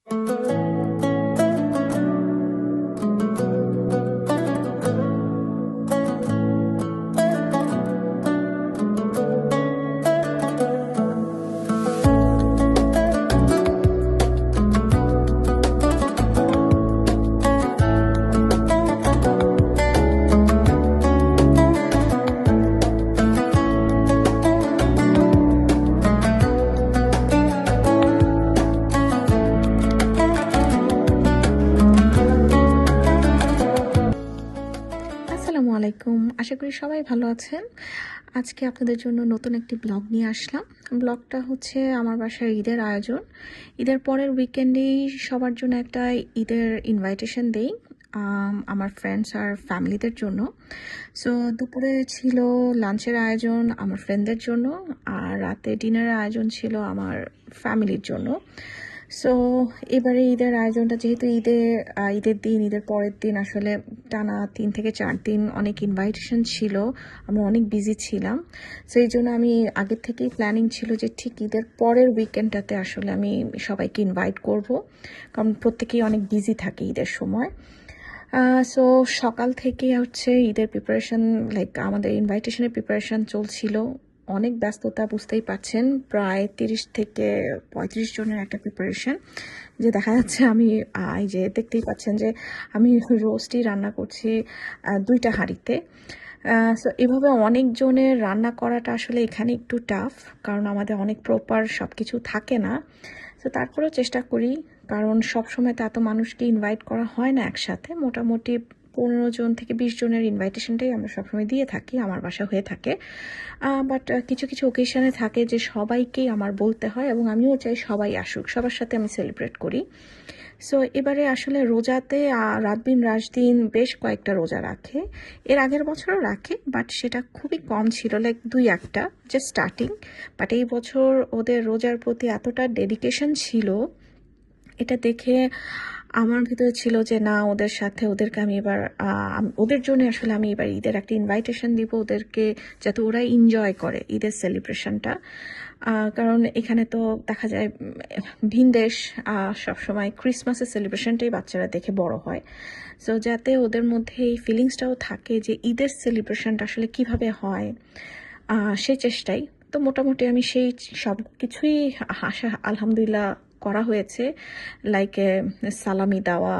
আসসালামু আলাইকুম। আশা করি সবাই ভালো আছেন। আজকে আপনাদের জন্য নতুন একটি ব্লগ নিয়ে আসলাম। ব্লগটা হচ্ছে আমার বাসার ঈদের আয়োজন। ঈদের পরের উইকেন্ডেই সবার জন্য একটা ঈদের ইনভাইটেশন দেই আমার ফ্রেন্ডস আর ফ্যামিলিদের জন্য। সো দুপুরে ছিল লাঞ্চের আয়োজন আমার ফ্রেন্ডদের জন্য, আর রাতে ডিনারের আয়োজন ছিল আমার ফ্যামিলির জন্য। সো এবারে ঈদের আয়োজনটা যেহেতু ঈদের পরের দিন আসলে টানা 3 থেকে 4 দিন অনেক ইনভাইটেশন ছিল, আমরা অনেক বিজি ছিলাম। সো এই জন্য আমি আগের থেকেই প্ল্যানিং ছিল যে ঠিক ঈদের পরের উইকেন্ডটাতে আসলে আমি সবাইকে ইনভাইট করব, কারণ প্রত্যেকেই অনেক বিজি থাকে ঈদের সময়। সো সকাল থেকে হচ্ছে ঈদের প্রিপারেশন, লাইক আমাদের ইনভাইটেশনের প্রিপারেশন চলছিল। অনেক ব্যস্ততা, বুঝতেই পাচ্ছেন, প্রায় 30 থেকে 35 জনের একটা প্রিপারেশন। যে দেখা যাচ্ছে আমি এই যে দেখতেই পাচ্ছেন যে আমি রোস্টই রান্না করছি 2টা হাঁড়িতে। সো এভাবে অনেকজনের রান্না করাটা আসলে এখানে একটু টাফ, কারণ আমাদের অনেক প্রপার সব কিছু থাকে না। তো তারপরেও চেষ্টা করি, কারণ সব সময় তো এত মানুষকে ইনভাইট করা হয় না একসাথে। মোটামুটি 15 জন থেকে 20 জনের ইনভাইটেশনটাই আমরা সবসময় দিয়ে থাকি, আমার বাসা হয়ে থাকে। বাট কিছু কিছু ওকেশনে থাকে যে সবাইকেই আমার বলতে হয়, এবং আমিও চাই সবাই আসুক, সবার সাথে আমি সেলিব্রেট করি। সো এবারে আসলে রোজাতে রাতদিন রাশদিন বেশ কয়েকটা রোজা রাখে। এর আগের বছরও রাখে, বাট সেটা খুবই কম ছিল, লাইক 2-1টা, জাস্ট স্টার্টিং। বাট এই বছর ওদের রোজার প্রতি এতটা ডেডিকেশন ছিল, এটা দেখে আমার ভিতরে ছিল যে না, ওদেরকে আমি এবার ওদের জন্য আসলে আমি এবার ঈদের একটা ইনভাইটেশন দিব ওদেরকে, যাতে ওরা এনজয় করে ঈদের সেলিব্রেশনটা। কারণ এখানে তো দেখা যায় ভিনদেশ সবসময় ক্রিসমাসের সেলিব্রেশনটাই বাচ্চারা দেখে বড় হয়। সো যাতে ওদের মধ্যে এই ফিলিংসটাও থাকে যে ঈদের সেলিব্রেশনটা আসলে কিভাবে হয়, সেই চেষ্টাই। তো মোটামুটি আমি সেই সব কিছুই আলহামদুলিল্লাহ করা হয়েছে। লাইক সালামি দেওয়া,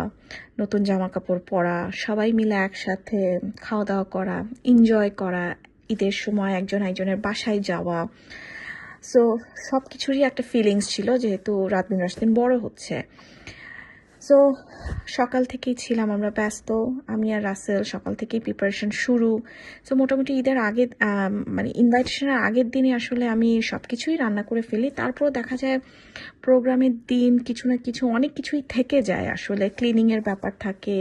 নতুন জামা কাপড় পরা, সবাই মিলে একসাথে খাওয়া দাওয়া করা, এনজয় করা, ঈদের সময় একজন একজনের বাসায় যাওয়া। সো সব কিছুরই একটা ফিলিংস ছিল, যেহেতু রাতদিন রাতদিন বড় হচ্ছে। সো সকাল থেকেই ছিলাম আমরা ব্যস্ত, আমি আর রাসেল সকাল থেকেই প্রিপারেশন শুরু। সো মোটামুটি ঈদের আগে মানে ইনভাইটেশনের আগের দিনে আসলে আমি সব কিছুই রান্না করে ফেলি। তারপরও দেখা যায় প্রোগ্রামের দিন কিছু না কিছু অনেক কিছুই থেকে যায়, আসলে ক্লিনিংয়ের ব্যাপার থাকে,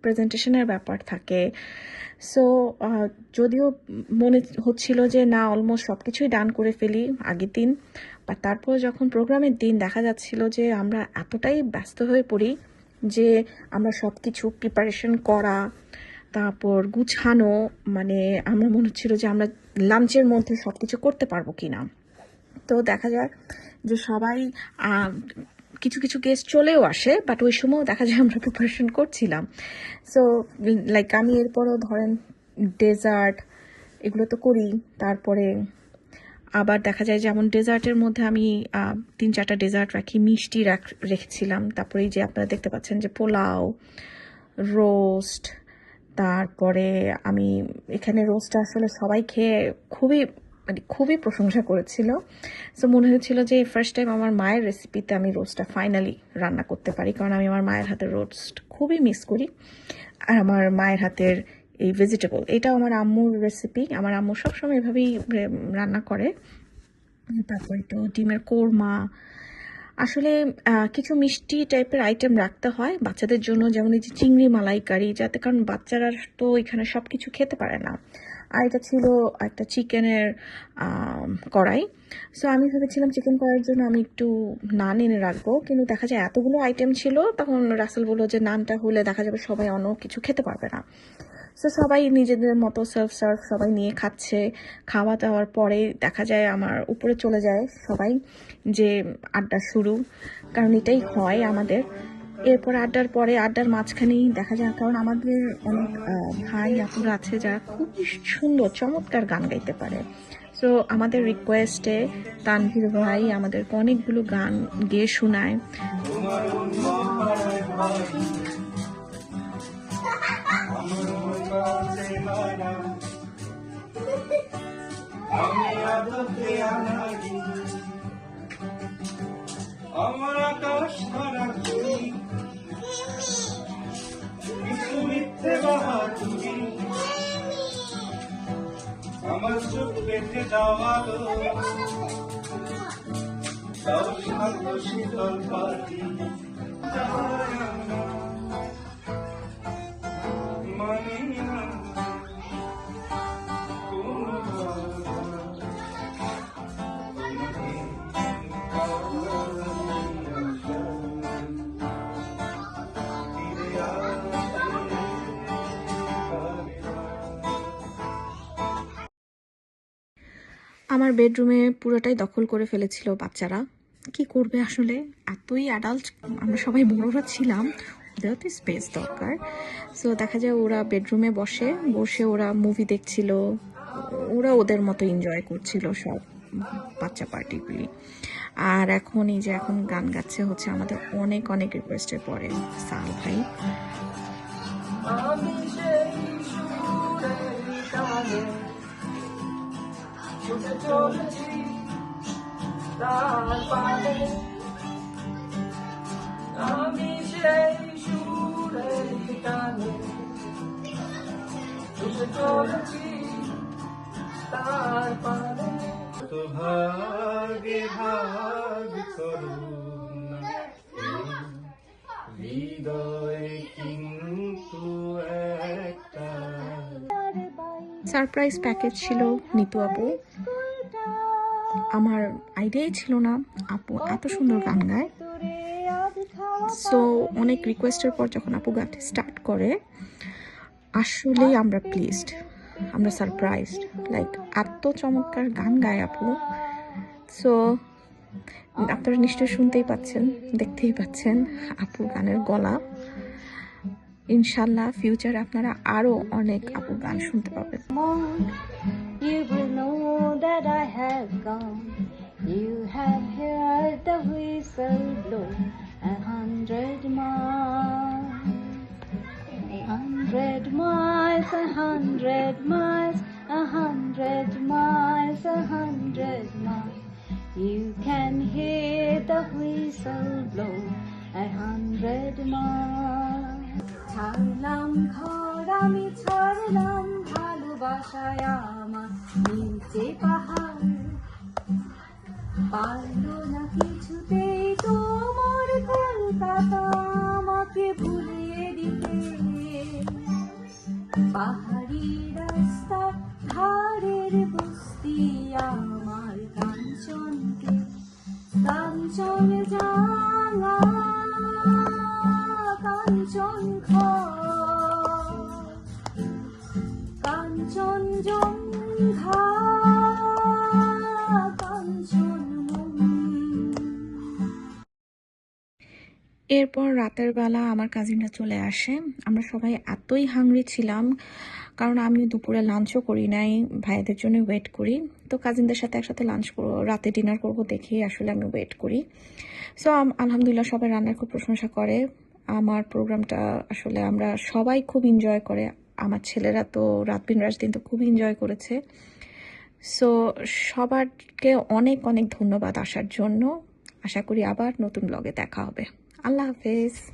প্রেজেন্টেশনের ব্যাপার থাকে। সো যদিও মনে হচ্ছিল যে না, অলমোস্ট সব কিছুই ডান করে ফেলি আগের দিন, বা তারপর যখন প্রোগ্রামের দিন দেখা যাচ্ছিল যে আমরা এতটাই ব্যস্ত হয়ে পড়ি যে আমরা সব কিছু প্রিপারেশন করা, তারপর গুছানো, মানে আমার মনে হচ্ছিল যে আমরা লাঞ্চের মধ্যে সব কিছু করতে পারবো কিনা। তো দেখা যায় যে সবাই কিছু কিছু গেস্ট চলেও আসে, বাট ওই সময়ও দেখা যায় আমরা প্রিপারেশন করছিলাম। সো লাইক আমি এরপরও ধরেন ডেজার্ট এগুলো তো করি, তারপরে আবার দেখা যায় যেমন ডেজার্টের মধ্যে আমি 3-4টা ডেজার্ট রাখি, মিষ্টি রেখেছিলাম। তারপরে এই যে আপনারা দেখতে পাচ্ছেন যে পোলাও, রোস্ট, তারপরে আমি এখানে রোস্টটা আসলে সবাই খেয়ে খুবই প্রশংসা করেছিল। সো মনে হয়েছিল যে ফার্স্ট টাইম আমার মায়ের রেসিপিতে আমি রোস্টটা ফাইনালি রান্না করতে পারি, কারণ আমি আমার মায়ের হাতের রোস্ট খুবই মিস করি। আর আমার মায়ের হাতের এই ভেজিটেবল, এটাও আমার আম্মুর রেসিপি, আমার আম্মু সবসময় এভাবেই রান্না করে। তারপরে তো ডিমের কোরমা, আসলে কিছু মিষ্টি টাইপের আইটেম রাখতে হয় বাচ্চাদের জন্য, যেমন এই যে চিংড়ি মালাইকারি, যাতে, কারণ বাচ্চারা তো এখানে সব কিছু খেতে পারে না। আর এটা ছিল একটা চিকেনের কড়াই। সো আমি ভেবেছিলাম চিকেন করার জন্য আমি একটু নান এনে রাখবো, কিন্তু দেখা যায় এতগুলো আইটেম ছিল, তখন রাসেল বললো যে নানটা হলে দেখা যাবে সবাই অন্য কিছু খেতে পারবে না। সো সবাই নিজেদের মতো সেলফ সার্ভ সবাই নিয়ে খাচ্ছে। খাওয়া দাওয়ার পরে দেখা যায় আমার উপরে চলে যায় সবাই, যে আড্ডা শুরু, কারণ এটাই হয় আমাদের। এরপর আড্ডার পরে আড্ডার মাঝখানেই দেখা যায়, কারণ আমাদের অনেক ভাই আপুরা আছে যারা খুবই সুন্দর চমৎকার গান গাইতে পারে। সো আমাদের রিকোয়েস্টে তানভীর ভাই আমাদেরকে অনেকগুলো গান গেয়ে শোনায়। আমার আকাশ ধরা তুমি কিছু মিথ্যে বাহাদুরি আমার চোখ বেঁধে যাওয়া তাও শান্ত শীতল পাখি মানে না আমার বেডরুমে পুরোটাই দখল করে ফেলেছিল বাচ্চারা। কি করবে আসলে, এতই অ্যাডাল্ট, আমরা সবাই বড়রা ছিলাম, ওদেরও তো স্পেস দরকার। সো দেখা যায় ওরা বেডরুমে বসে বসে ওরা মুভি দেখছিল, ওরা ওদের মতো এনজয় করছিল সব বাচ্চা পার্টিগুলি। আর এখন এই যে এখন গান গাচ্ছে হচ্ছে আমাদের অনেক অনেক রিকোয়েস্টের পরে সাল ভাই। ছুটে চলেছি তার পানে আমি সেই সুরের টানে ছুটে চলেছি তার পানে তো ভাগে ভাগ করুণা হৃদয় কিন্তু একটা সারপ্রাইজ প্যাকেজ ছিল নিতু আপু। আমার আইডিয়াই ছিল না আপু এত সুন্দর গান গায়। সো অনেক রিকোয়েস্টের পর যখন আপু গাতে স্টার্ট করে, আসলেই আমরা প্লিজড, আমরা সারপ্রাইজড, লাইক এত চমৎকার গান গায় আপু। সো আপনারা নিশ্চয়ই শুনতেই পাচ্ছেন, দেখতেই পাচ্ছেন আপুর গানের গলা। ইনশাল্লাহ ফিউচারে আপনারা আরো অনেক আপুর গান শুনতে পাবেন। You will know that I have come. You have heard the whistle blow 100 miles. 100 miles, 100 miles, 100 miles, 100 miles. You can hear the whistle blow 100 miles. ছাড়লাম ঘর আমি ছাড়লাম ভালোবাসায় আমার নিচে পাহাড়, পারলো না কিছুতেই তোমার কলকাতা আমাকে ভুলিয়ে দিতে। পাহাড়ি রাস্তা ধারের বস্তি আমার কাঞ্চনকে কাঞ্চন জানা কাঞ্চন কাঞ্চন জঙ্ঘা কাঞ্চন। এরপর রাতের বেলা আমার কাজিনরা চলে আসে। আমরা সবাই এতই হাংরি ছিলাম, কারণ আমি দুপুরে লাঞ্চও করি নাই, ভাইদের জন্য ওয়েট করি। তো কাজিনদের সাথে একসাথে লাঞ্চ করবো, রাতে ডিনার করব দেখেই আসলে আমি ওয়েট করি। সো আলহামদুলিল্লাহ সবাই রান্নার খুব প্রশংসা করে। আমার প্রোগ্রামটা আসলে আমরা সবাই খুব এনজয় করে, আমার ছেলেরা তো রাত দিন রাত দিন তো খুব এনজয় করেছে। সো সবারকে অনেক অনেক ধন্যবাদ আসার জন্য। আশা করি আবার নতুন ব্লগে দেখা হবে। আল্লাহ হাফেজ।